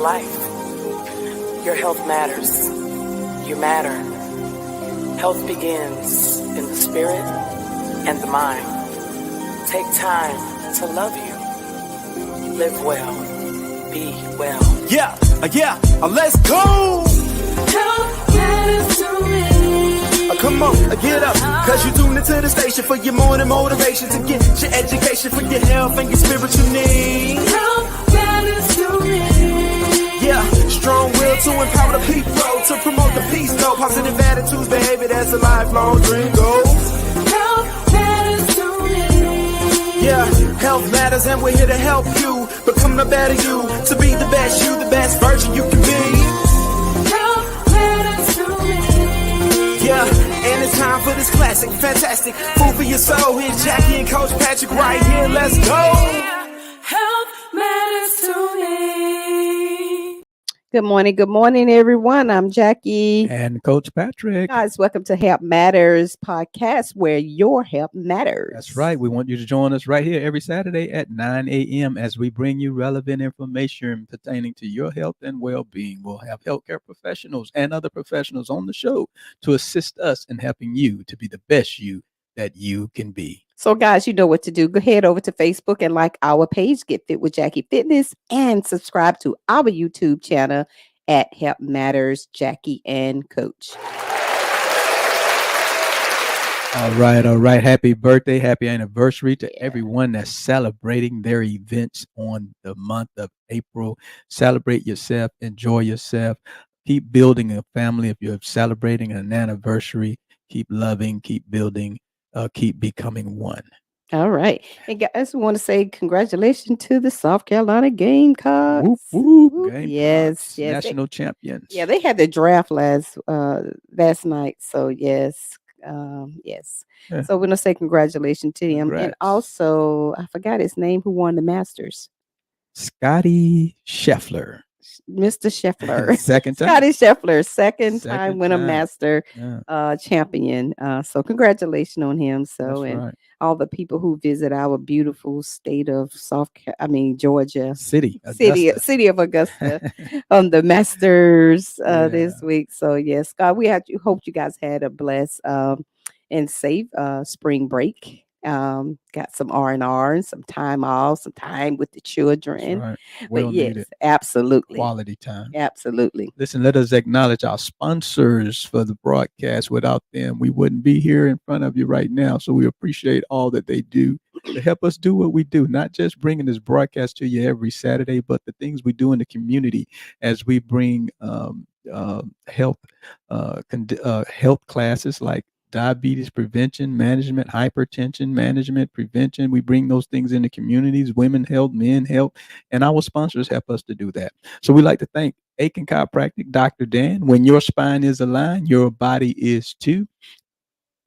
life. Your health matters. You matter. Health begins in the spirit and the mind. Take time to love you. Live well. Be well. Let's go. Health matters to me. Come on, get up, cause you tuned into the station for your morning motivation to get your education for your health and your spiritual needs. Health matters to me. Yeah, strong will to empower the people, to promote the peace, though. Positive attitudes, baby, that's a lifelong dream goal. Health matters to me. Yeah, health matters and we're here to help you become the better you, to be the best version you can be. Health matters to me. Yeah, and it's time for this classic, fantastic food for your soul. Here's Jackie and Coach Patrick right here. Let's go. Health matters to me. Good morning, everyone. I'm Jackie. And Coach Patrick. Guys, welcome to Health Matters podcast, where your health matters. That's right. We want you to join us right here every Saturday at 9 a.m. as we bring you relevant information pertaining to your health and well-being. We'll have healthcare professionals and other professionals on the show to assist us in helping you to be the best you that you can be. So, guys, you know what to do. Go head over to Facebook and like our page, Get Fit with Jackie Fitness, and subscribe to our YouTube channel at Health Matters Jackie and Coach. All right. Happy birthday, happy anniversary to everyone that's celebrating their events on the month of April. Celebrate yourself, enjoy yourself, keep building a family. If you're celebrating an anniversary, keep loving, keep building. Keep becoming one. All right. And guys, we want to say congratulations to the South Carolina Gamecocks. Whoop, whoop. Gamecocks, Yes. national champions. Yeah, they had the draft last night. So yes. Yes. Yeah. So we're gonna say congratulations to him. Congrats. And also, I forgot his name, who won the Masters. Scotty Scheffler. Mr. Scheffler. Second time. Scotty Scheffler, second time Second winner time. master Yeah, champion. So congratulations on him. So that's and right. all the people who visit our beautiful state of Georgia. City City of Augusta on the Masters Yeah. this week. So yes, God, hope you guys had a blessed and safe spring break. Got some R&R and some time off, some time with the children. That's right. But Well yes, needed absolutely. quality time. Absolutely. Listen, let us acknowledge our sponsors for the broadcast. Without them, we wouldn't be here in front of you right now. So we appreciate all that they do to help us do what we do, not just bringing this broadcast to you every Saturday, but the things we do in the community as we bring health classes like diabetes prevention, management, hypertension management, prevention. We bring those things into communities, women health, men health, and our sponsors help us to do that. So we like to thank Aiken Chiropractic, Dr. Dan. When your spine is aligned, your body is too.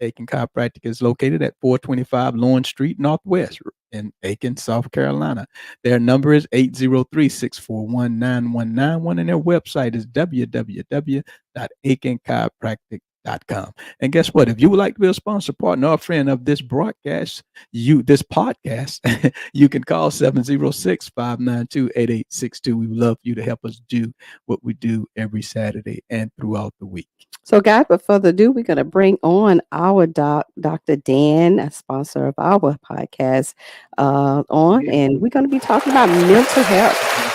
Aiken Chiropractic is located at 425 Lawrence Street Northwest in Aiken, South Carolina. Their number is 803-641-9191, and their website is www.aikenchiropractic.com. And guess what? If you would like to be a sponsor, partner, or friend of this broadcast, this podcast, you can call 706-592-8862. We would love for you to help us do what we do every Saturday and throughout the week. So, guys, without further ado, we're going to bring on our Dr. Dan, a sponsor of our podcast, and we're going to be talking about mental health.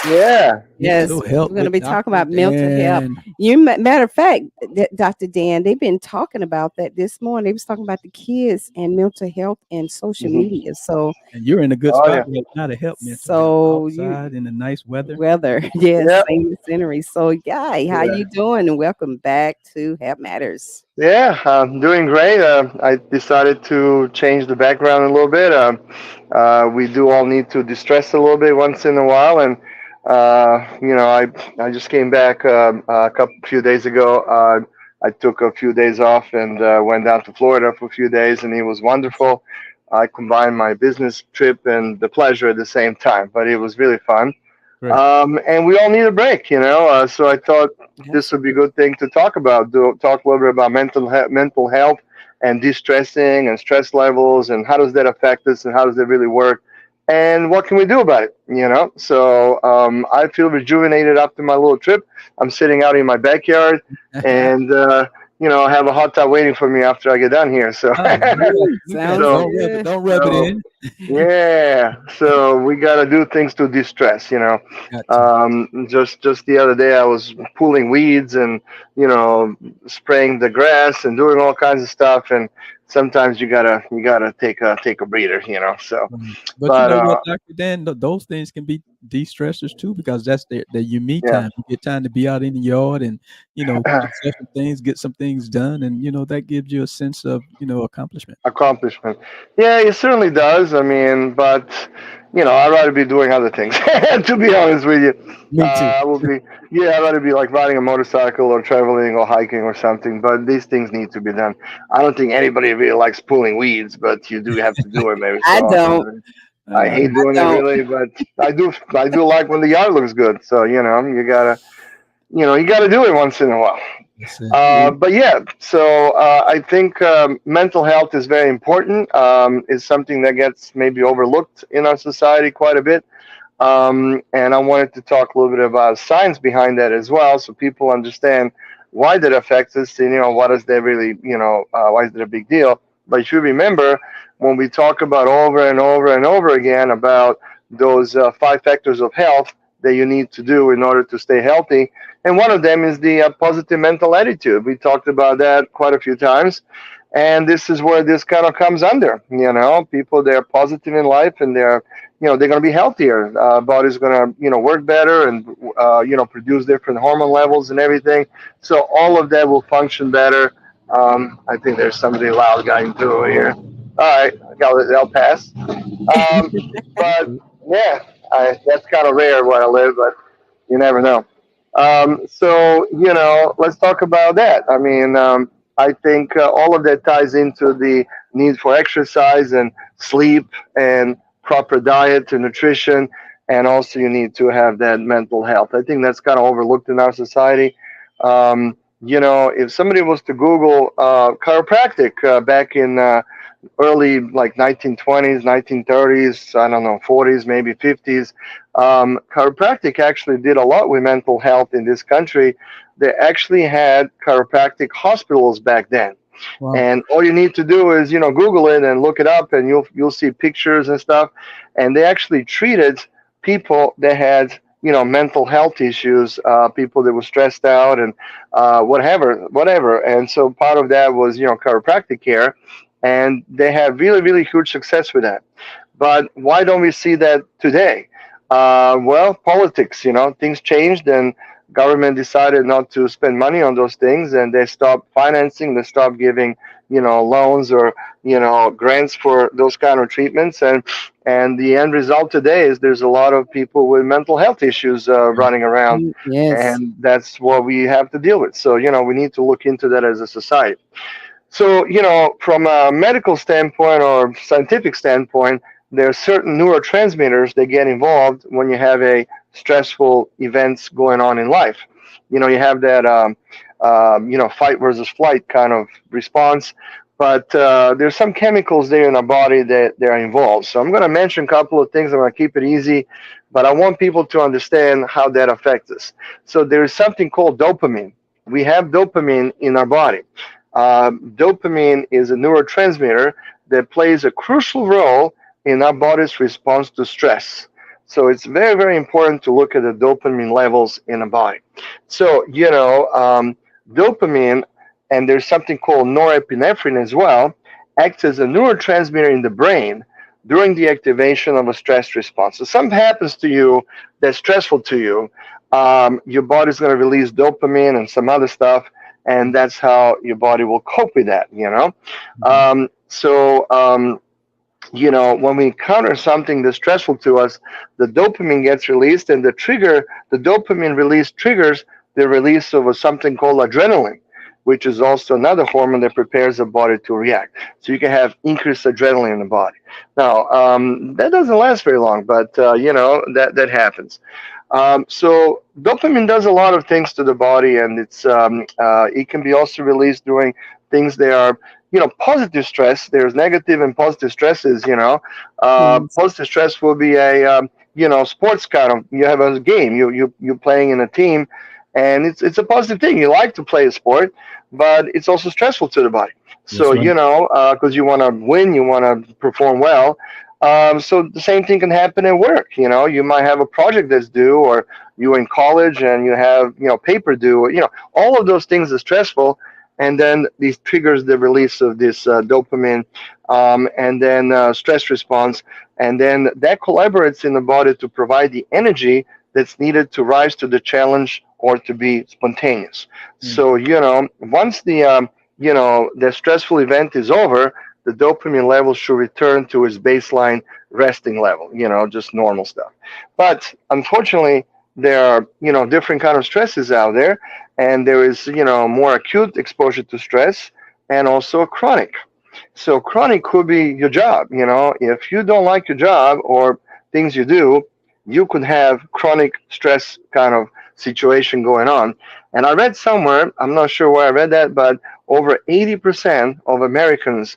Yeah. Yes, Mental we're health going to with be talking Dr. about mental health. Dan. Matter of fact, Dr. Dan, they've been talking about that this morning. They was talking about the kids and mental health and social media. So, And you're in a good Oh, spot yeah. right now to help mental So health outside in the nice weather. yes, Yep. same scenery. So, Guy, how Yeah. you doing? And welcome back to Health Matters. Yeah, I'm doing great. I decided to change the background a little bit. We do all need to distress a little bit once in a while, and I just came back a few days ago. I took a few days off and went down to Florida for a few days, and it was wonderful. I combined my business trip and the pleasure at the same time, but it was really fun. Great. And we all need a break, so I thought this would be a good thing to talk about. Talk a little bit about mental health and de-stressing and stress levels, and how does that affect us, and how does it really work and what can we do about it? So I feel rejuvenated after my little trip. I'm sitting out in my backyard, and I have a hot tub waiting for me after I get done here. So, Oh, good. Okay. Sounds so, good. Don't rub it so in. yeah. So we gotta do things to distress. Got to. Just the other day I was pulling weeds and spraying the grass and doing all kinds of stuff. And sometimes you gotta take a breather. So, Right. But you but know what, Dr. Dan, those things can be de-stressors too, because that's their your me yeah. time. You get time to be out in the yard and, fix up some things, get some things done, and that gives you a sense of, accomplishment. Accomplishment. Yeah, it certainly does. I mean, but I'd rather be doing other things. To be honest with you, Me too. I will be. Yeah, I'd rather be like riding a motorcycle or traveling or hiking or something. But these things need to be done. I don't think anybody really likes pulling weeds, but you do have to do it maybe I so don't. often. I Uh, hate I doing it don't. really, but I do. I do like when the yard looks good. So you gotta do it once in a while. that's it. But yeah, so I think mental health is very important. Is something that gets maybe overlooked in our society quite a bit. And I wanted to talk a little bit about science behind that as well, so people understand why that affects us. And what is that really? Why is it a big deal? But you should remember when we talk about over and over and over again about those 5 factors of health that you need to do in order to stay healthy. And one of them is the positive mental attitude. We talked about that quite a few times. And this is where this kind of comes under. People, they're positive in life, and they're going to be healthier. Body's going to, work better, and, produce different hormone levels and everything. So all of that will function better. I think there's somebody loud going through over here. All right, they'll pass. But yeah, that's kind of rare where I live, but you never know. So let's talk about that. I mean, I think all of that ties into the need for exercise and sleep and proper diet and nutrition, and also you need to have that mental health. I think that's kind of overlooked in our society. If somebody was to Google chiropractic back in early like 1920s, 1930s, I don't know, 40s, maybe 50s. Chiropractic actually did a lot with mental health in this country. They actually had chiropractic hospitals back then. Wow. And all you need to do is, Google it and look it up, and you'll see pictures and stuff. And they actually treated people that had, mental health issues, people that were stressed out and whatever. And so part of that was, chiropractic care, and they had really, really huge success with that. But why don't we see that today? Well, politics, things changed, and government decided not to spend money on those things, and they stopped financing, they stopped giving, loans or, grants for those kind of treatments. And the end result today is there's a lot of people with mental health issues running around, Yes. and that's what we have to deal with. So, we need to look into that as a society. So, from a medical standpoint or scientific standpoint, there are certain neurotransmitters that get involved when you have a stressful events going on in life. You have that, fight versus flight kind of response, but there's some chemicals there in our body that they're involved. So I'm going to mention a couple of things. I'm going to keep it easy, but I want people to understand how that affects us. So there is something called dopamine. We have dopamine in our body. Dopamine is a neurotransmitter that plays a crucial role in our body's response to stress. So it's very, very important to look at the dopamine levels in the body. So, dopamine, and there's something called norepinephrine as well, acts as a neurotransmitter in the brain during the activation of a stress response. So something happens to you that's stressful to you, your body's going to release dopamine and some other stuff, and that's how your body will cope with that, when we encounter something that's stressful to us, the dopamine gets released, and the dopamine release triggers the release of something called adrenaline, which is also another hormone that prepares the body to react. So you can have increased adrenaline in the body. Now, that doesn't last very long, but, that happens. So dopamine does a lot of things to the body, and it can be also released during things that are, positive stress. There's negative and positive stresses. Yes. Positive stress will be a sports kind of. You have a game. You playing in a team, and it's a positive thing. You like to play a sport, but it's also stressful to the body. That's So right. because you want to win, you want to perform well. So the same thing can happen at work. You might have a project that's due, or you're in college and you have paper due. All of those things are stressful, and then these triggers the release of this dopamine, and then stress response, and then that collaborates in the body to provide the energy that's needed to rise to the challenge or to be spontaneous. Mm. So once the stressful event is over, the dopamine level should return to its baseline resting level, just normal stuff. But unfortunately, there are, different kind of stresses out there, and there is, more acute exposure to stress and also chronic. So chronic could be your job, if you don't like your job or things you do, you could have chronic stress kind of situation going on. And I read somewhere, I'm not sure where I read that, but over 80% of Americans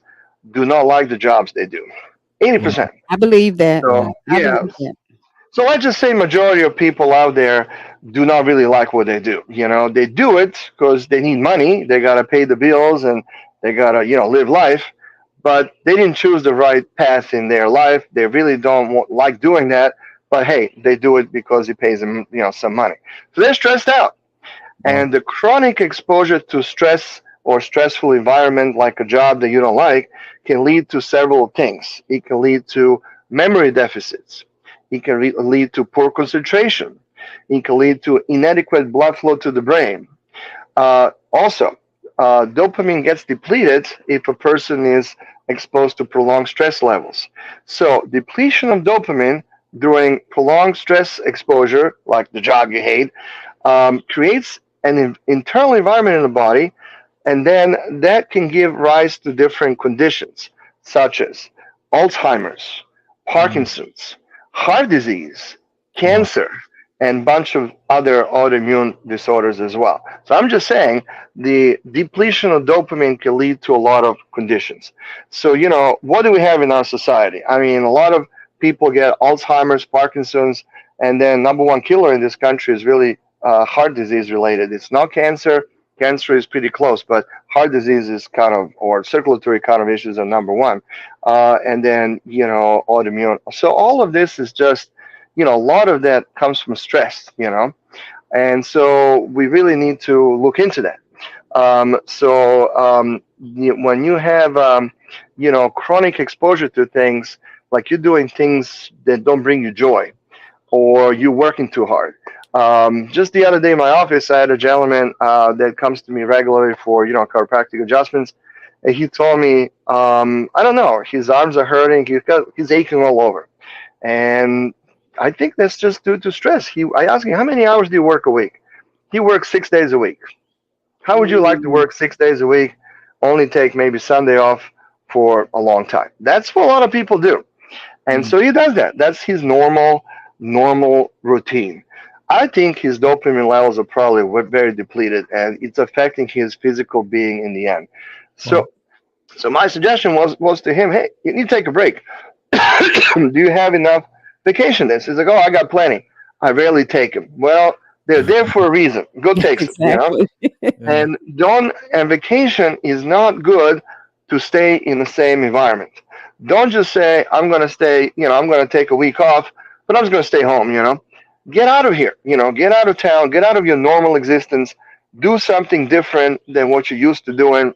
do not like the jobs they do. Wow. 80%. I believe that. So, I yeah. believe that. So let's just say majority of people out there do not really like what they do. They do it because they need money. They got to pay the bills and they got to, live life. But they didn't choose the right path in their life. They really don't like doing that. But hey, they do it because it pays them, some money. So they're stressed out. Wow. And the chronic exposure to stress or stressful environment, like a job that you don't like, can lead to several things. It can lead to memory deficits. It can lead to poor concentration. It can lead to inadequate blood flow to the brain. Also, dopamine gets depleted if a person is exposed to prolonged stress levels. So, depletion of dopamine during prolonged stress exposure, like the job you hate, creates an internal environment in the body, and then that can give rise to different conditions, such as Alzheimer's, Parkinson's, heart disease, cancer, and a bunch of other autoimmune disorders as well. So I'm just saying the depletion of dopamine can lead to a lot of conditions. So, what do we have in our society? I mean, a lot of people get Alzheimer's, Parkinson's, and then number one killer in this country is really heart disease related. It's not cancer. Cancer is pretty close, but heart disease is kind of, or circulatory kind of issues are number one. And then, autoimmune. So all of this is just, a lot of that comes from stress, and so we really need to look into that. When you have, chronic exposure to things, like you're doing things that don't bring you joy, or you're working too hard. Just the other day in my office, I had a gentleman that comes to me regularly for, chiropractic adjustments. And he told me, I don't know, his arms are hurting. He's aching all over. And I think that's just due to stress. I asked him, how many hours do you work a week? He works 6 days a week. How would you like to work 6 days a week, only take maybe Sunday off for a long time? That's what a lot of people do. And so he does that. That's his normal routine. I think his dopamine levels are probably very depleted, and it's affecting his physical being in the end. So my suggestion was to him, hey, you need to take a break. Do you have enough vacation days? He's like, oh, I got plenty. I rarely take them. Well, they're there for a reason. Go take some, Exactly. And vacation is not good to stay in the same environment. Don't just say, I'm going to stay, I'm going to take a week off, but I'm just going to stay home, Get out of here, get out of town, get out of your normal existence, do something different than what you're used to doing,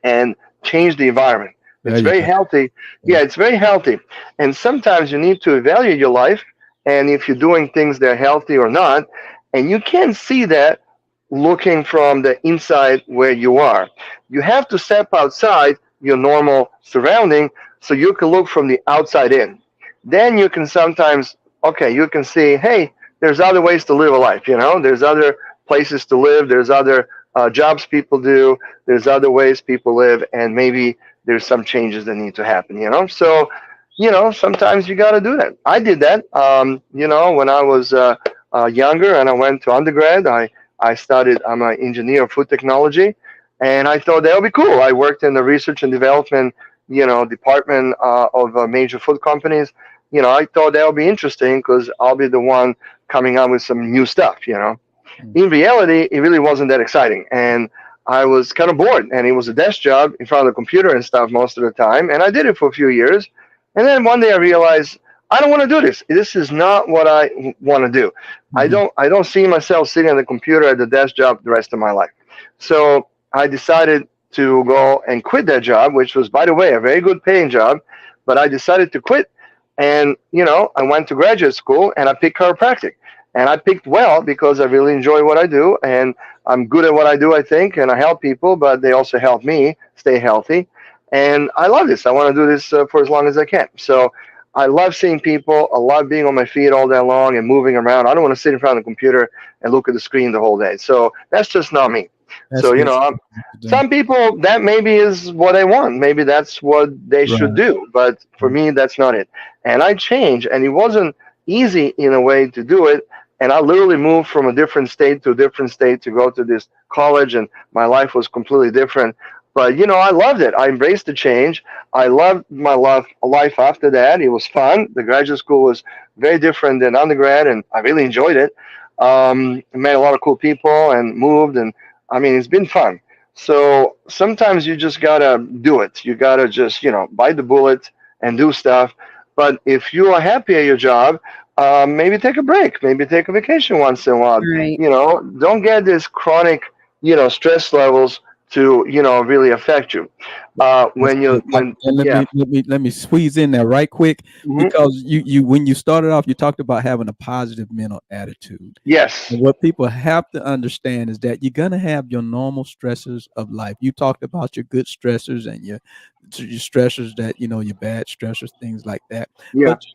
and change the environment. It's very healthy. Yeah, it's very healthy. And sometimes you need to evaluate your life and if you're doing things that are healthy or not. And you can't see that looking from the inside where you are. You have to step outside your normal surrounding so you can look from the outside in. Then you can sometimes, you can see, hey, there's other ways to live a life, there's other places to live, there's other jobs people do, there's other ways people live, and maybe there's some changes that need to happen, So, sometimes you got to do that. I did that, when I was younger and I went to undergrad. I studied, I'm an engineer of food technology, And I thought that would be cool. I worked in the research and development, department of major food companies. I thought that would be interesting because I'll be the one coming up with some new stuff. Mm. In reality, it really wasn't that exciting. And I was kind of bored. And it was a desk job in front of the computer and stuff most of the time. And I did it for a few years. And then one day I realized I don't want to do this. This is not what I want to do. Mhm. I don't see myself sitting at the computer at the desk job the rest of my life. So I decided to go and quit that job, which was, by the way, a very good paying job. But I decided to quit. And, I went to graduate school and I picked chiropractic. And I picked well because I really enjoy what I do. And I'm good at what I do, I think. And I help people, but they also help me stay healthy. And I love this. I want to do this for as long as I can. So I love seeing people. I love being on my feet all day long and moving around. I don't want to sit in front of the computer and look at the screen the whole day. So that's just not me. That's So, what some people, that maybe is what they want. Maybe that's what they should right. do. But for me, that's not it. And I changed, and it wasn't easy in a way to do it. And I literally moved from a different state to a different state to go to this college, and my life was completely different. But, I loved it. I embraced the change. I loved my life after that. It was fun. The graduate school was very different than undergrad, and I really enjoyed it. I met a lot of cool people and moved, and I mean, it's been fun. So sometimes you just gotta do it. You gotta just, bite the bullet and do stuff. But if you are happy at your job, maybe take a break. Maybe take a vacation once in a while. Right. Don't get this chronic, stress levels to, really affect you. That's When you, good. And yeah. let me squeeze in there right quick, Mhm. because you when you started off, you talked about having a positive mental attitude. Yes. And what people have to understand is that you're gonna have your normal stressors of life. You talked about your good stressors and your stressors that your bad stressors, things like that. Yeah. But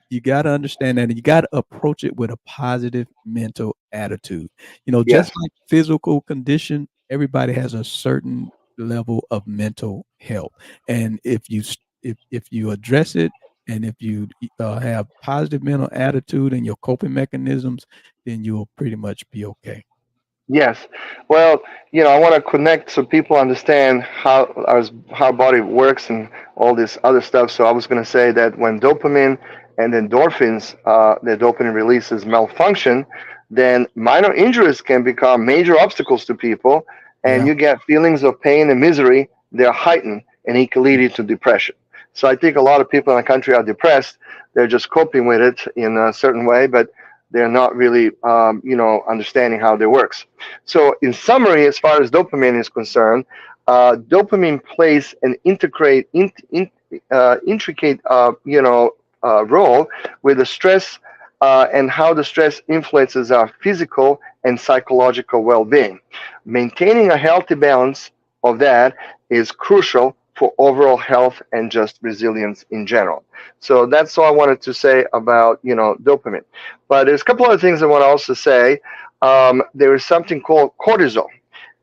you got to understand that, and you got to approach it with a positive mental attitude. Yes. Just like physical condition, everybody has a certain level of mental health, and if you address it, and if you have positive mental attitude and your coping mechanisms, then you'll pretty much be okay. Yes. Well, I want to connect so people understand how body works and all this other stuff. So I was going to say that when dopamine and endorphins, the dopamine releases malfunction, then minor injuries can become major obstacles to people, and Yeah. you get feelings of pain and misery. They're heightened, and it can lead you to depression. So I think a lot of people in the country are depressed. They're just coping with it in a certain way, but they're not really, understanding how it works. So, in summary, as far as dopamine is concerned, dopamine plays an intricate, role with the stress and how the stress influences our physical and psychological well-being. Maintaining a healthy balance of that is crucial for overall health and just resilience in general. So that's all I wanted to say about dopamine. But there's a couple other things I want to also say. There is something called cortisol,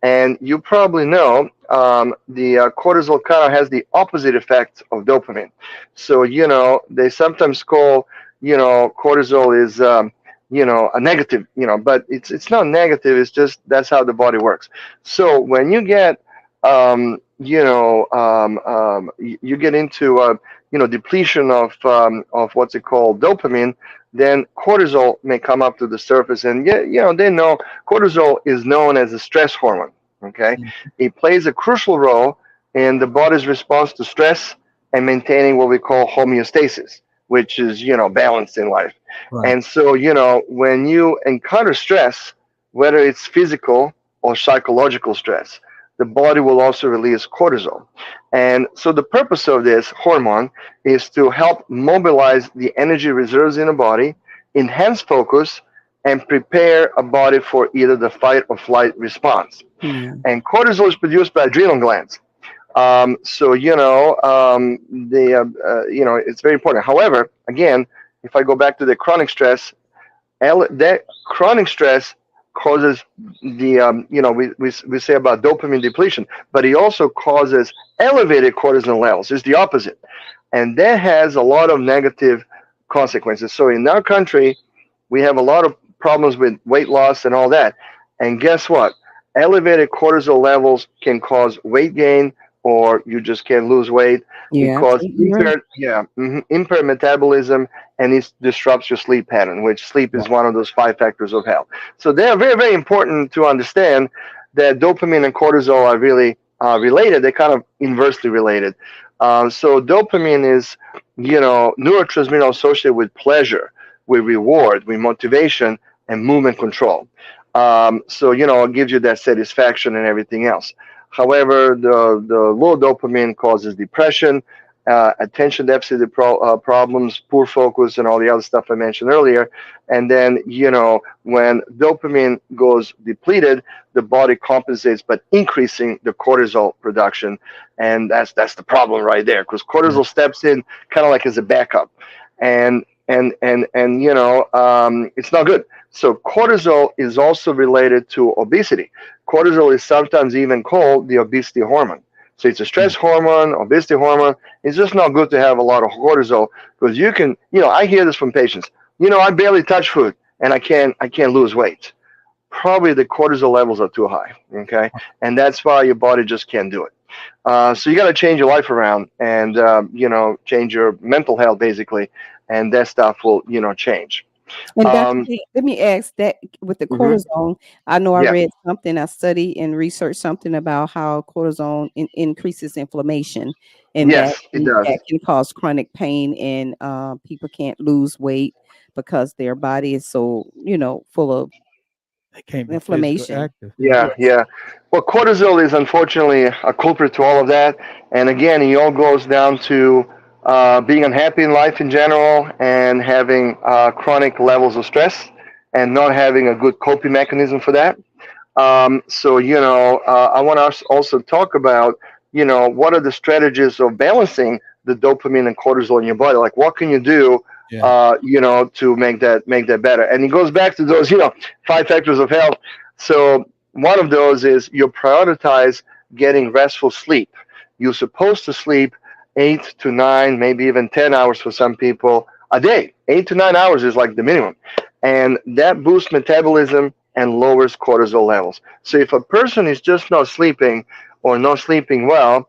and you probably know the cortisol kind of has the opposite effect of dopamine. So they sometimes call cortisol is a negative, but it's not negative. It's just that's how the body works. So when you get you get into depletion of what's it called, dopamine, then cortisol may come up to the surface. And they know cortisol is known as a stress hormone. Okay, it plays a crucial role in the body's response to stress and maintaining what we call homeostasis, which is balance in life. Right. And so when you encounter stress, whether it's physical or psychological stress, the body will also release cortisol. And so the purpose of this hormone is to help mobilize the energy reserves in the body, enhance focus, and prepare a body for either the fight or flight response. And cortisol is produced by adrenal glands. So it's very important. However, again, if I go back to the chronic stress, that chronic stress causes the we say about dopamine depletion, but it also causes elevated cortisol levels. It's the opposite, and that has a lot of negative consequences. So in our country, we have a lot of problems with weight loss and all that. And guess what? elevated cortisol levels can cause weight gain, or you just can't lose weight. It You're causes absolutely right. impaired metabolism, and it disrupts your sleep pattern, which sleep is one of those five factors of health. So they are very, very important to understand that dopamine and cortisol are really related. They're kind of inversely related. So dopamine is, neurotransmitter associated with pleasure, with reward, with motivation, and movement control. So it gives you that satisfaction and everything else. However, the low dopamine causes depression, attention deficit problems, poor focus, and all the other stuff I mentioned earlier. And then, when dopamine goes depleted, the body compensates by increasing the cortisol production, and that's the problem right there, because cortisol steps in kind of like as a backup, and it's not good. So cortisol is also related to obesity. Cortisol is sometimes even called the obesity hormone. So it's a stress hormone, obesity hormone. It's just not good to have a lot of cortisol, because you can, I hear this from patients. I barely touch food and I can't lose weight. Probably the cortisol levels are too high. Okay, and that's why your body just can't do it. So you got to change your life around, and change your mental health basically, and that stuff will change. And Dr. Um, J, let me ask that with the mhm. cortisone, I know I Yeah. read something, I studied and researched something about how cortisone increases inflammation, and that Yes, it does. that can cause chronic pain, and people can't lose weight because their body is so, full of They can't be physically inflammation. active. Yeah. Yeah, Yes. yeah. Well, cortisol is unfortunately a culprit to all of that. And again, it all goes down to being unhappy in life in general, and having chronic levels of stress, and not having a good coping mechanism for that. So, I want to also talk about, what are the strategies of balancing the dopamine and cortisol in your body? Like, what can you do, Yeah. to make that better? And it goes back to those, five factors of health. So one of those is you prioritize getting restful sleep. You're supposed to sleep 8 to 9, maybe even 10 hours for some people a day. 8 to 9 hours is like the minimum, and that boosts metabolism and lowers cortisol levels. So if a person is just not sleeping, or not sleeping well,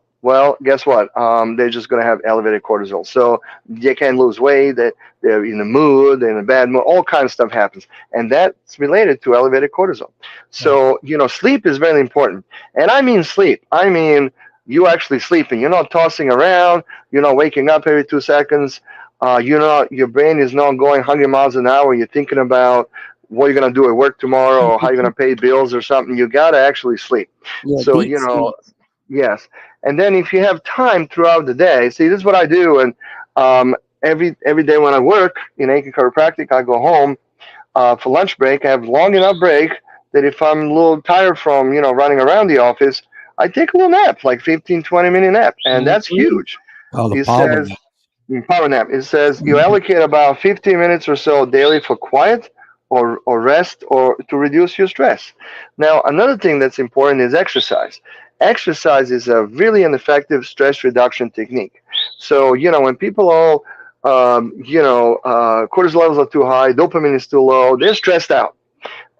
guess what? They're just going to have elevated cortisol. So they can't lose weight. They're in a mood, they're in a bad mood. All kinds of stuff happens, and that's related to elevated cortisol. So sleep is very important, and I mean sleep. I mean you actually sleeping. You're not tossing around. You're not waking up every 2 seconds. Your brain is not going 100 miles an hour. You're thinking about what you're going to do at work tomorrow, or how you're going to pay bills or something. You got to actually sleep. Yeah, So, deep sleep. yes. And then if you have time throughout the day, see, this is what I do. And every day when I work in Aiken Chiropractic, I go home for lunch break. I have long enough break that if I'm a little tired from, running around the office, I take a little nap, like 15, 20-minute nap. And that's huge. All the It power says, naps. power nap. It says you allocate about 15 minutes or so daily for quiet, or rest, or to reduce your stress. Now, another thing that's important is exercise. Exercise is a really an effective stress reduction technique. So, when people all, cortisol levels are too high, dopamine is too low, they're stressed out,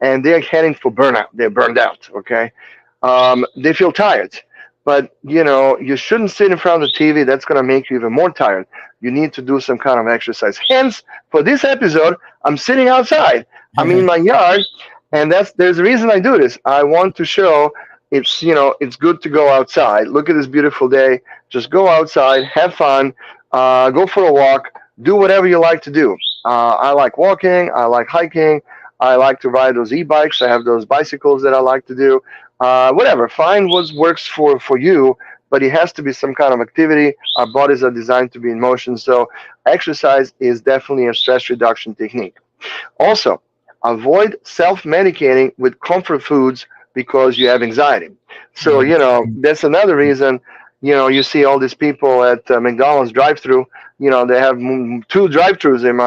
and they're heading for burnout. They're burned out. Okay, they feel tired, but you shouldn't sit in front of the TV. That's going to make you even more tired. You need to do some kind of exercise. Hence, for this episode, I'm sitting outside. I'm in my yard, and there's a reason I do this. I want to show it's good to go outside. Look at this beautiful day. Just go outside, have fun, go for a walk, do whatever you like to do. I like walking. I like hiking. I like to ride those e-bikes. I have those bicycles that I like to do. Whatever, find what works for you, but it has to be some kind of activity. Our bodies are designed to be in motion, so exercise is definitely a stress reduction technique. Also, avoid self-medicating with comfort foods because you have anxiety. So, that's another reason, you see all these people at McDonald's drive-through. They have two drive-thrus in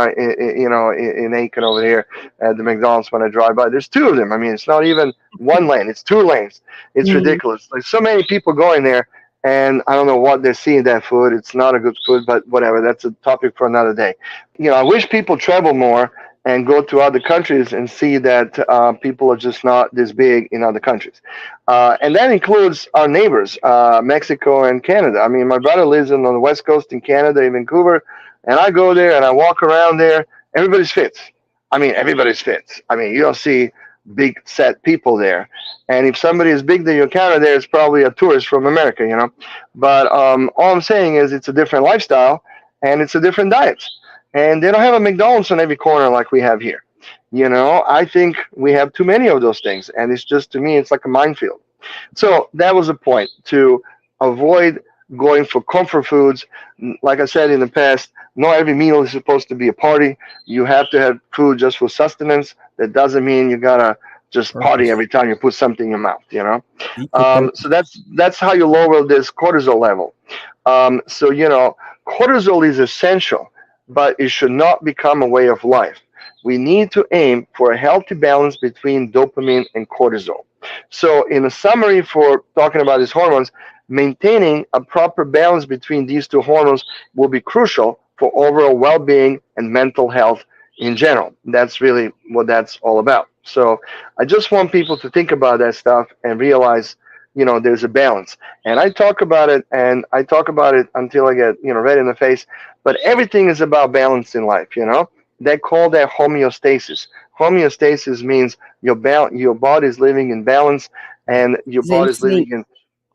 Aiken over here at the McDonald's when I drive by. There's two of them. I mean, it's not even one lane. It's two lanes. It's ridiculous. Like, so many people going there, and I don't know what they're seeing that food. It's not a good food, but whatever. That's a topic for another day. I wish people travel more and go to other countries and see that people are just not this big in other countries. And that includes our neighbors, Mexico and Canada. I mean, my brother lives on the West Coast in Canada, in Vancouver, and I go there and I walk around there. Everybody's fit. I mean, everybody's fit. I mean, you don't see big set people there. And if somebody is big that you encounter there, it's probably a tourist from America, you know. But all I'm saying is it's a different lifestyle and it's a different diet. And they don't have a McDonald's on every corner like we have here. You know, I think we have too many of those things. And it's just, to me, it's like a minefield. So that was the point, to avoid going for comfort foods. Like I said in the past, not every meal is supposed to be a party. You have to have food just for sustenance. That doesn't mean you gotta just party every time you put something in your mouth, you know. So that's how you lower this cortisol level. So, you know, cortisol is essential, but it should not become a way of life. We need to aim for a healthy balance between dopamine and cortisol. So in a summary for talking about these hormones, maintaining a proper balance between these two hormones will be crucial for overall well-being and mental health in general. That's really what that's all about. So I just want people to think about that stuff and realize, you know, there's a balance. And I talk about it, and I talk about it until I get, you know, red in the face. But everything is about balance in life, you know. They call that homeostasis. Homeostasis means your body is living in balance, and your body is living in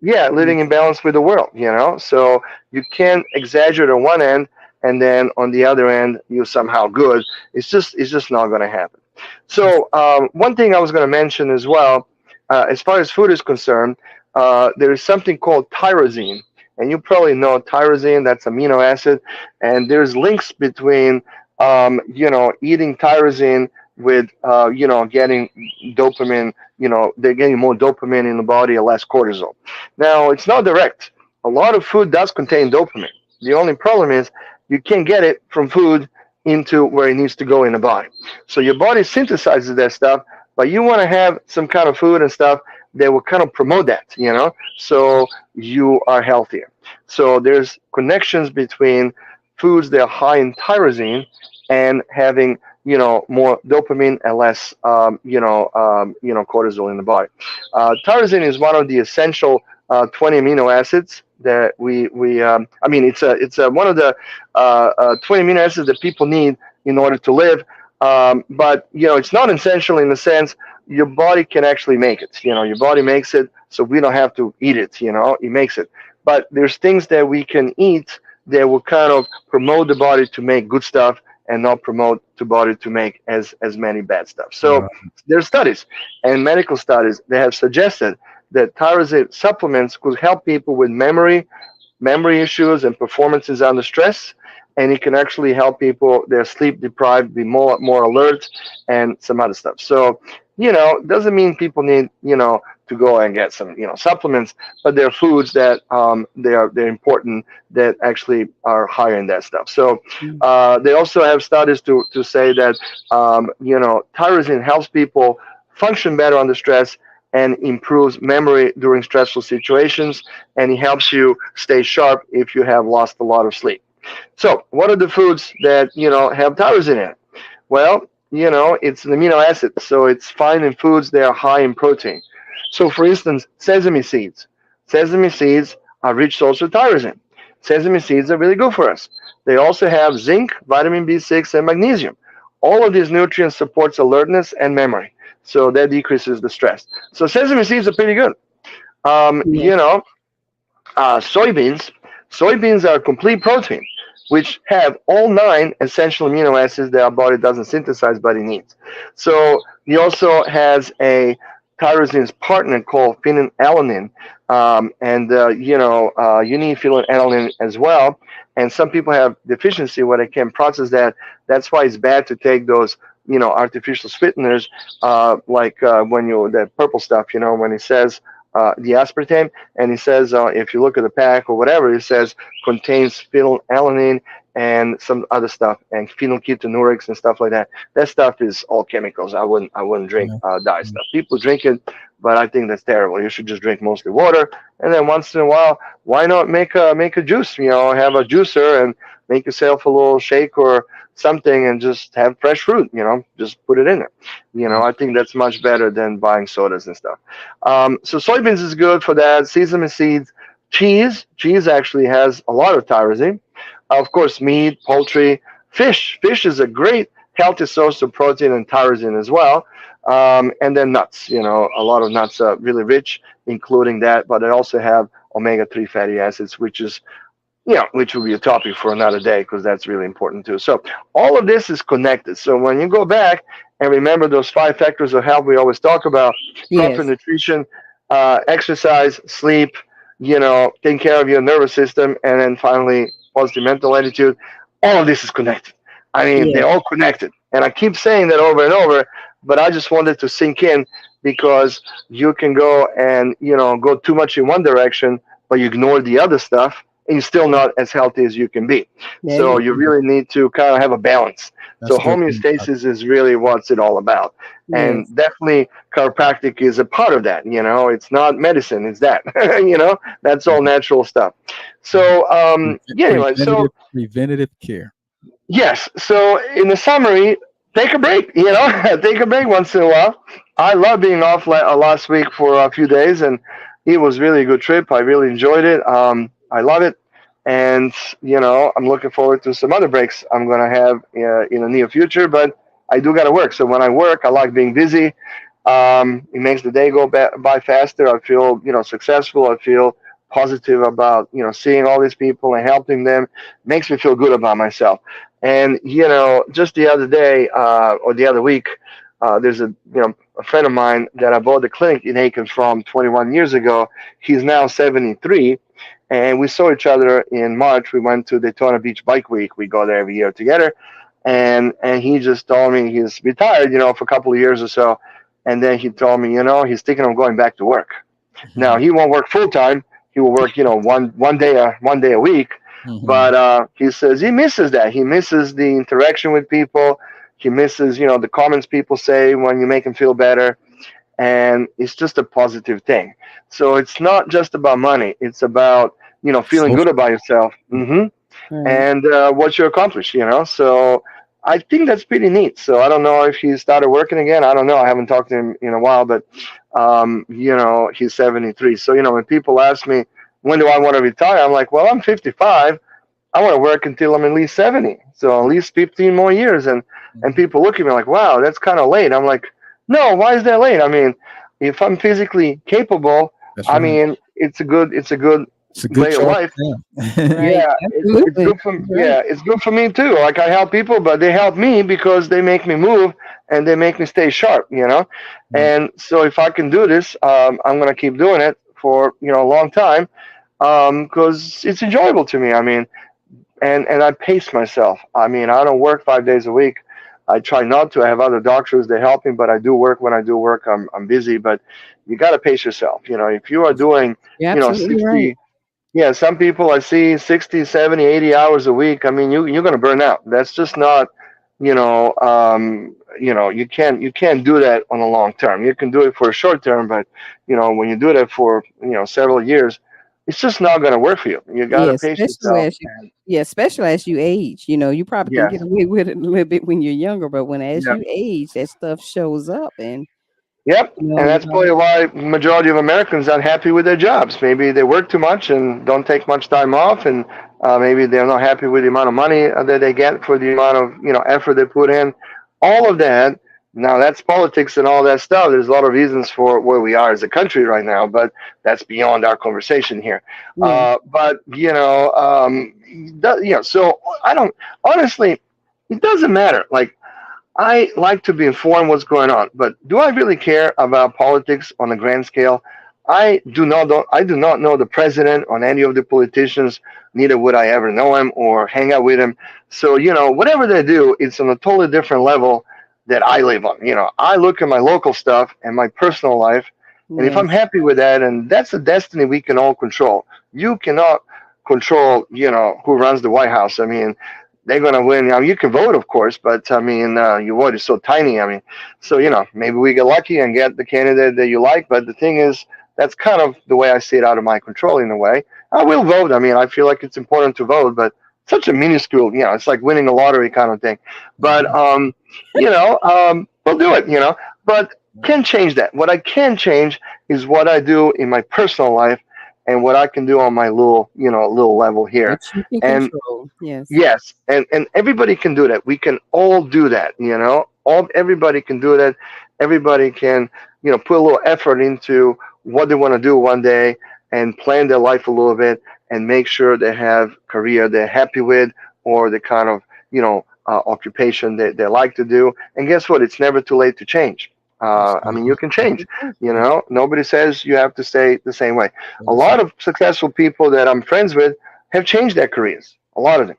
living in balance with the world, you know. So you can't exaggerate on one end and then on the other end you're somehow good. It's just not going to happen. So one thing I was going to mention as well, as far as food is concerned, there is something called tyrosine, and you probably know tyrosine. That's amino acid, and there's links between you know, eating tyrosine with you know, getting dopamine. You know, they're getting more dopamine in the body or less cortisol. Now, it's not direct. A lot of food does contain dopamine. The only problem is you can't get it from food into where it needs to go in the body. So your body synthesizes that stuff, but you want to have some kind of food and stuff that will kind of promote that, you know, so you are healthier. So there's connections between foods that are high in tyrosine and having, you know, more dopamine and less, you know, cortisol in the body. Tyrosine is one of the essential 20 amino acids that I mean, it's one of the 20 amino acids that people need in order to live. But, you know, it's not essential in the sense your body can actually make it. You know, your body makes it, so we don't have to eat it, you know, it makes it. But there's things that we can eat that will kind of promote the body to make good stuff and not promote the body to make as many bad stuff. So there's studies and medical studies that have suggested that tyrosine supplements could help people with memory issues and performances under stress, and it can actually help people that are sleep deprived be more alert and some other stuff. So, you know, doesn't mean people need, you know, to go and get some, you know, supplements, but there are foods that they're important that actually are higher in that stuff. So they also have studies to say that you know, tyrosine helps people function better under stress and improves memory during stressful situations, and it helps you stay sharp if you have lost a lot of sleep. So what are the foods that, you know, have tyrosine in it? Well, you know, it's an amino acid, so it's found in foods that are high in protein. So for instance, sesame seeds. Sesame seeds are rich source of tyrosine. Sesame seeds are really good for us. They also have zinc, vitamin B6, and magnesium. All of these nutrients supports alertness and memory. So that decreases the stress. So sesame seeds are pretty good. You know, soybeans are complete protein, which have all 9 essential amino acids that our body doesn't synthesize, but it needs. So he also has a tyrosine's partner called phenylalanine, and you know, you need phenylalanine as well. And some people have deficiency where they can't process that. That's why it's bad to take those, you know, artificial sweeteners, like when that purple stuff, you know, when it says the aspartame, and it says if you look at the pack or whatever, it says contains phenylalanine and some other stuff, and phenylketonuria and stuff like that. That stuff is all chemicals. I wouldn't drink diet stuff. People drink it but I think that's terrible. You should just drink mostly water, and then once in a while, why not make a juice? Have a juicer and make yourself a little shake or something, and just have fresh fruit. Just put it in there. I think that's much better than buying sodas and stuff. So soybeans is good for that. Sesame seeds, cheese actually has a lot of tyrosine. Of course, meat, poultry, fish. Fish is a great healthy source of protein and tyrosine as well. And then nuts. A lot of nuts are really rich, including that, but they also have omega-3 fatty acids, which will be a topic for another day because that's really important too. So all of this is connected. So when you go back and remember those 5 factors of health we always talk about, proper Yes. nutrition, exercise, sleep, taking care of your nervous system, and then finally positive mental attitude, all of this is connected. I mean, Yes. they're all connected. And I keep saying that over and over, but I just wanted to sink in because you can go and, go too much in one direction, but you ignore the other stuff, and you're still not as healthy as you can be. There So you you really need to kind of have a balance. That's So good. homeostasis is really what's it all about. And Yes. definitely chiropractic is a part of that. It's not medicine, it's that. That's all natural stuff. So anyway, so Preventative care. yes. So in the summary, take a break. Take a break once in a while. I love being off last week for a few days, and it was really a good trip. I really enjoyed it. I love it, and I'm looking forward to some other breaks I'm gonna have in the near future. But I do gotta work. So when I work, I like being busy. It makes the day go by faster. I feel successful. I feel positive about seeing all these people and helping them. Makes me feel good about myself. And just the other day or the other week, there's a friend of mine that I bought the clinic in Aiken from 21 years ago. He's now 73, and we saw each other in March. We went to Daytona Beach Bike Week. We go there every year together, and he just told me he's retired, for a couple of years or so, and then he told me, he's thinking of going back to work. Now he won't work full time. He will work, one day a week. But he says he misses that. He misses the interaction with people. He misses, the comments people say when you make him feel better. And it's just a positive thing. So it's not just about money. It's about, feeling good about yourself. Right. And what you accomplish, So I think that's pretty neat. So I don't know if he started working again. I don't know. I haven't talked to him in a while, but, he's 73. So, when people ask me, when do I want to retire? I'm like, well, I'm 55. I want to work until I'm at least 70. So at least 15 more years. And people look at me like, wow, that's kind of late. I'm like, no, why is that late? I mean, if I'm physically capable, That's right. I mean, it's a good It's a good way of choice. life. Right. Yeah, it's Absolutely. good for Right. it's good for me too. Like I help people, but they help me because they make me move and they make me stay sharp. And so if I can do this, I'm gonna keep doing it for a long time, because it's enjoyable to me. I mean, and I pace myself. I mean, I don't work 5 days a week. I try not to. I have other doctors that help me, but I do work. When I do work, I'm busy. But you got to pace yourself. If you are doing, You're absolutely 60, right. yeah, some people I see 60, 70, 80 hours a week. I mean, you're going to burn out. That's just not, you can't do that on a long term. You can do it for a short term, but, when you do that for, several years, it's just not going to work for you. You got to Yeah, pace especially yourself. as especially as you age. You probably can Yes. get away with it a little bit when you're younger, but as Yep. you age, that stuff shows up, and Yep, you and that's know, probably why majority of Americans aren't happy with their jobs. Maybe they work too much and don't take much time off, and maybe they're not happy with the amount of money that they get for the amount of effort they put in. All of that. Now that's politics and all that stuff. There's a lot of reasons for where we are as a country right now, but that's beyond our conversation here. yeah, But so I don't honestly. It doesn't matter. Like I like to be informed what's going on, but do I really care about politics on a grand scale? I do not know the president or any of the politicians. Neither would I ever know him or hang out with him. So whatever they do, it's on a totally different level that I live on. I look at my local stuff and my personal life, and if I'm yes, happy with that, and that's a destiny we can all control. You cannot control, who runs the White House. I mean, they're going to win. I mean, you can vote, of course, but I mean, your vote is so tiny. I mean, so, maybe we get lucky and get the candidate that you like. But the thing is, that's kind of the way I see it, out of my control in a way. I will vote. I mean, I feel like it's important to vote, but such a minuscule, it's like winning a lottery kind of thing. But, we'll do it, but can change that. What I can change is what I do in my personal life and what I can do on my little level here. What you can And control. Yes. yes, and everybody can do that. We can all do that, everybody can do that. Everybody can, put a little effort into what they want to do one day and plan their life a little bit and make sure they have career they're happy with, or the kind of, occupation that they like to do. And guess what? It's never too late to change. I mean, you can change, nobody says you have to stay the same way. A lot of successful people that I'm friends with have changed their careers, a lot of them.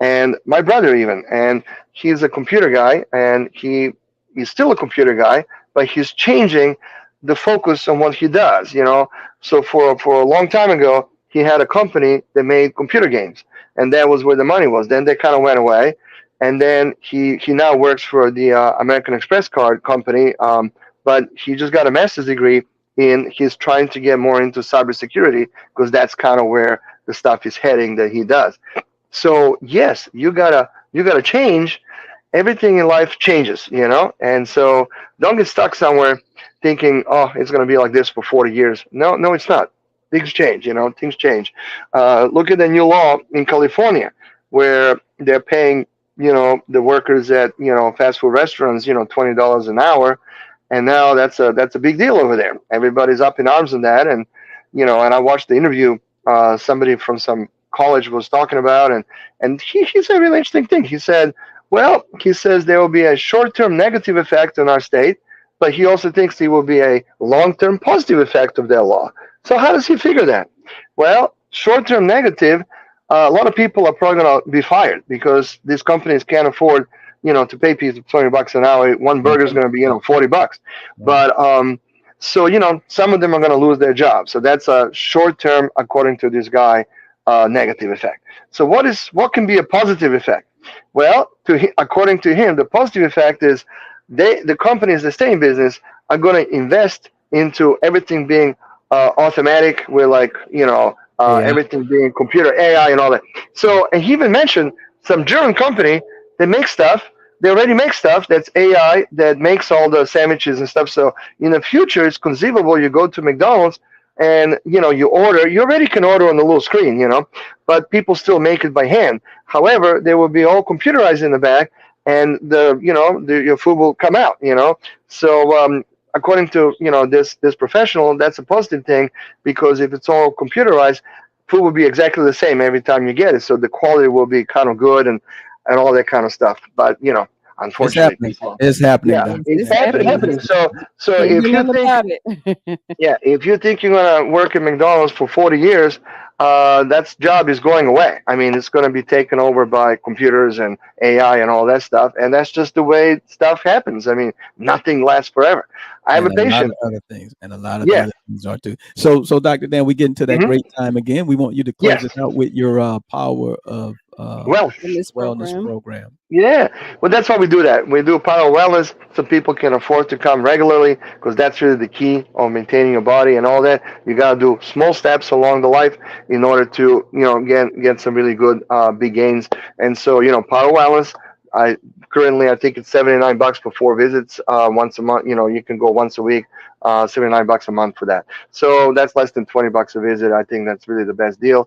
And my brother even, and he's a computer guy, and he's still a computer guy, but he's changing the focus on what he does, So for a long time ago, he had a company that made computer games, and that was where the money was. Then they kind of went away. And then he now works for the American Express card company, but he just got a master's degree he's trying to get more into cybersecurity, because that's kind of where the stuff is heading that he does. So yes, you gotta change. Everything in life changes, and so don't get stuck somewhere thinking, oh, it's gonna be like this for 40 years. No, it's not. Things change, things change. Look at the new law in California, where they're paying the workers at fast food restaurants $20 an hour, and now that's a big deal over there. Everybody's up in arms on that, and and I watched the interview somebody from some college was talking about, and he said a really interesting thing. He said, well, he says there will be a short-term negative effect on our state, but he also thinks there will be a long-term positive effect of their law. So how does he figure that? Well, short-term negative, a lot of people are probably going to be fired because these companies can't afford, to pay people $20 an hour. One burger is going to be, $40. But so some of them are going to lose their jobs. So that's a short-term, according to this guy, negative effect. So what can be a positive effect? Well, according to him, the positive effect is the companies that stay in business are going to invest into everything being automatic, with everything being computer AI and all that. So, and he even mentioned some German company that makes stuff. They already make stuff that's AI that makes all the sandwiches and stuff. So in the future, it's conceivable you go to McDonald's and you order. You already can order on the little screen, but people still make it by hand. However, they will be all computerized in the back, and your food will come out. So according to this professional, that's a positive thing, because if it's all computerized, food will be exactly the same every time you get it. So the quality will be kind of good and all that kind of stuff. But unfortunately, it's happening. Yeah, it's happening. So if you think, if you think you're gonna work at McDonald's for 40 years, that job is going away. I mean, it's going to be taken over by computers and AI and all that stuff, and that's just the way stuff happens. I mean, nothing lasts forever. I have a patient. A lot of other things, and a lot of other things are too. So, Dr. Dan, we get into that great time again. We want you to close it out with your power of wellness program. Yeah, well, that's why we do that. We do power wellness so people can afford to come regularly, because that's really the key on maintaining your body and all that. You got to do small steps along the life in order to get some really good big gains. And so power wellness. I think it's $79 for 4 visits once a month. You can go once a week, $79 a month for that. So that's less than $20 a visit. I think that's really the best deal.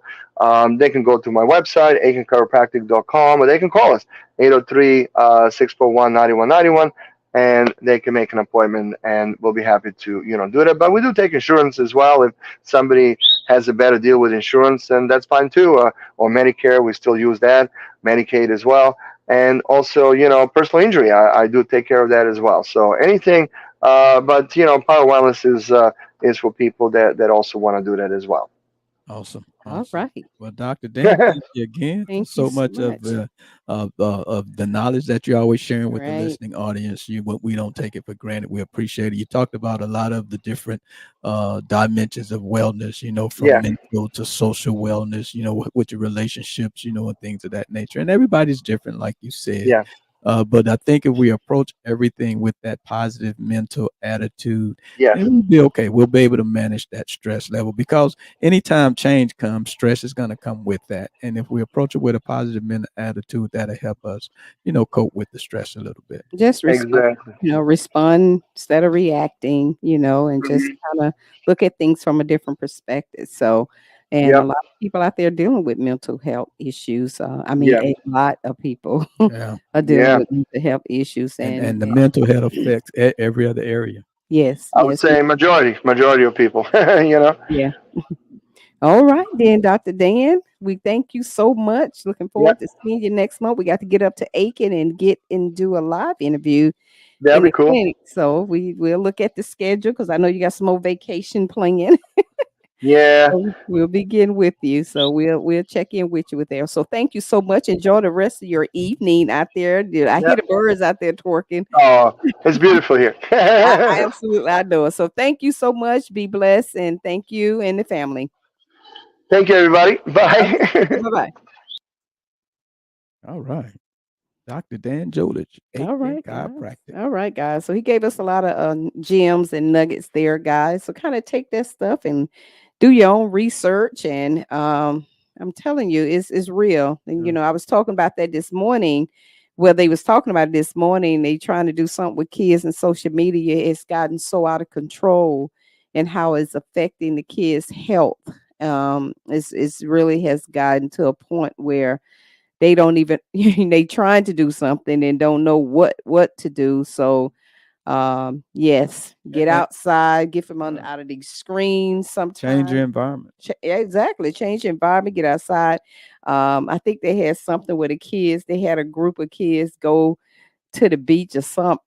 They can go to my website, aikenchiropractic.com, or they can call us 803-641-9191, and they can make an appointment, and we'll be happy to do that. But we do take insurance as well. If somebody has a better deal with insurance, then that's fine too. Or Medicare, we still use that. Medicaid as well. And also, personal injury, I do take care of that as well. So anything, but power wellness is for people that also want to do that as well. Awesome. All Awesome. right. Well, Dr. Dan, thank you again for Thank you so so much much. of the knowledge that you're always sharing with the Right. listening audience. We don't take it for granted. We appreciate it. You talked about a lot of the different dimensions of wellness. From Yeah, mental to social wellness. With your relationships. And things of that nature. And everybody's different, like you said. yeah, But I think if we approach everything with that positive mental attitude, yes, then we'll be okay. We'll be able to manage that stress level because anytime change comes, stress is going to come with that. And if we approach it with a positive mental attitude, that'll help us, cope with the stress a little bit. Just respond, exactly. respond instead of reacting, and just Hmm. kind of look at things from a different perspective. So, and a Yep. lot of people out there dealing with mental health issues. I mean, Yeah. a lot of people Yeah. are dealing Yeah. with mental health issues. And the And mental health affects every other area. yes, I would yes, say majority of people. yeah. All right, then, Dr. Dan, we thank you so much. Looking Yep. forward to seeing you next month. We got to get up to Aiken and get and do a live interview That'd in be the cool. clinic. So we'll look at the schedule because I know you got some more vacation planned. Yeah. So we'll begin with you. So we'll check in with you with there. So thank you so much. Enjoy the rest of your evening out there. I hear Yep. the birds out there twerking. Oh, it's beautiful here. I absolutely I know it. So thank you so much. Be blessed and thank you and the family. Thank you, everybody. Okay. Bye. Bye bye. All right. Dr. Dan Jolich, All AK right, guys. Chiropractic. All right, guys. So he gave us a lot of gems and nuggets there, guys. So kind of take that stuff and do your own research. And I'm telling you, it's real. And Yeah. I was talking about that this morning. Well, they was talking about it this morning. They trying to do something with kids and social media. It's gotten so out of control, and how it's affecting the kids' health. It's really has gotten to a point where they don't even they trying to do something and don't know what to do. So yes, get And outside, get from under out of these screens change your sometimes. environment. Yeah, exactly, change the environment, get outside. I think they had something where the kids, they had a group of kids go to the beach or something.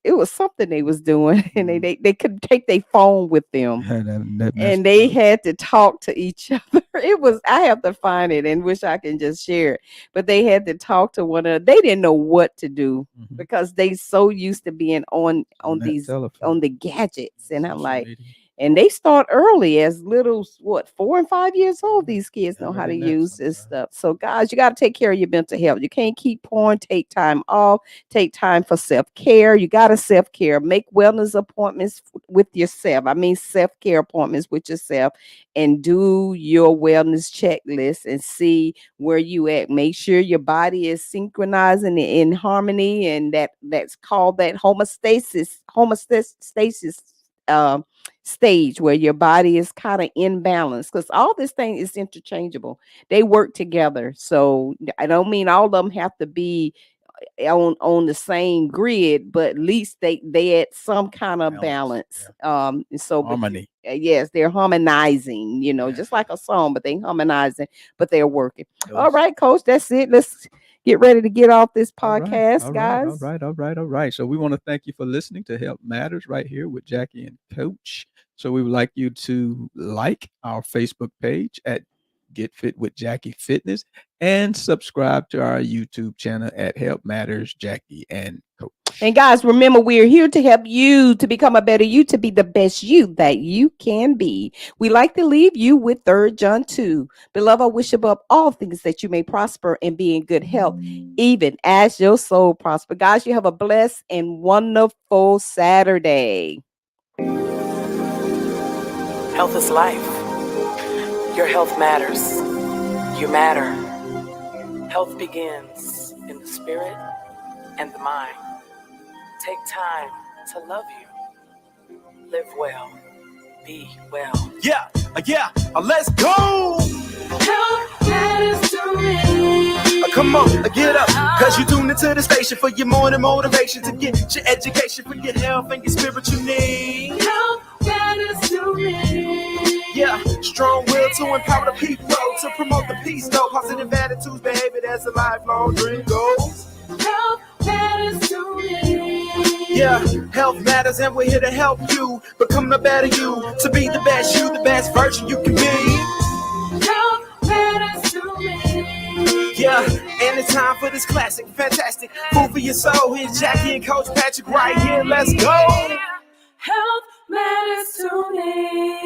It was something they was doing, and they Mhm. they, they couldn't take their phone with them, That and messes they up. had to talk to each other. It was, I have to find it and wish I can just share it. But they had to talk to one another. They didn't know what to do Mhm. because they so used to being on On that these telephone, on the gadgets. And I'm social like, media. and they start early as little what 4 and 5 years old. These kids know how to Already next use this sometimes. stuff. So guys, you got to take care of your mental health. You can't keep pouring, take time off, take time for self-care. You got to self-care, make wellness appointments with yourself. I mean self-care appointments with yourself, and do your wellness checklist and see where you at. Make sure your body is synchronizing in harmony, and that's called that homeostasis stage where your body is kind of in balance, because all this thing is interchangeable. They work together. So I don't mean all of them have to be on the same grid, but at least they at some kind of Balance. balance. Yeah. And so but Harmony. yes, they're harmonizing, Yeah. just like a song, but they harmonizing, but they're working. All Those. right, coach, that's it. Let's get ready to get off this All right. podcast, All right. All guys. right. All right. All right. So we want to thank you for listening to Health Matters right here with Jackie and Coach. So we would like you to like our Facebook page at Get Fit with Jackie Fitness and subscribe to our YouTube channel at Health Matters Jackie and Coach. And guys, remember, we're here to help you to become a better you, to be the best you that you can be. We like to leave you with 3 John 2. Beloved, I wish above all things that you may prosper and be in good health, even as your soul prosper. Guys, you have a blessed and wonderful Saturday. Health is life. Your health matters. You matter. Health begins in the spirit and the mind. Take time to love you. Live well. Be well. Yeah, let's go. Health matters to me. Come on, get up. Cause you tuned into the station for your morning motivation to get your education for your health and your spiritual needs. Health matters to me. Yeah, strong will to empower the people, to promote the peace, though. Positive attitudes, baby, that's a lifelong dream goals. Health matters to me. Yeah, health matters and we're here to help you become the better you, to be the best you, the best version you can be. Health time for this classic, fantastic. Food for your soul. Here's Jackie and Coach Patrick right here. Let's go. Health matters to me.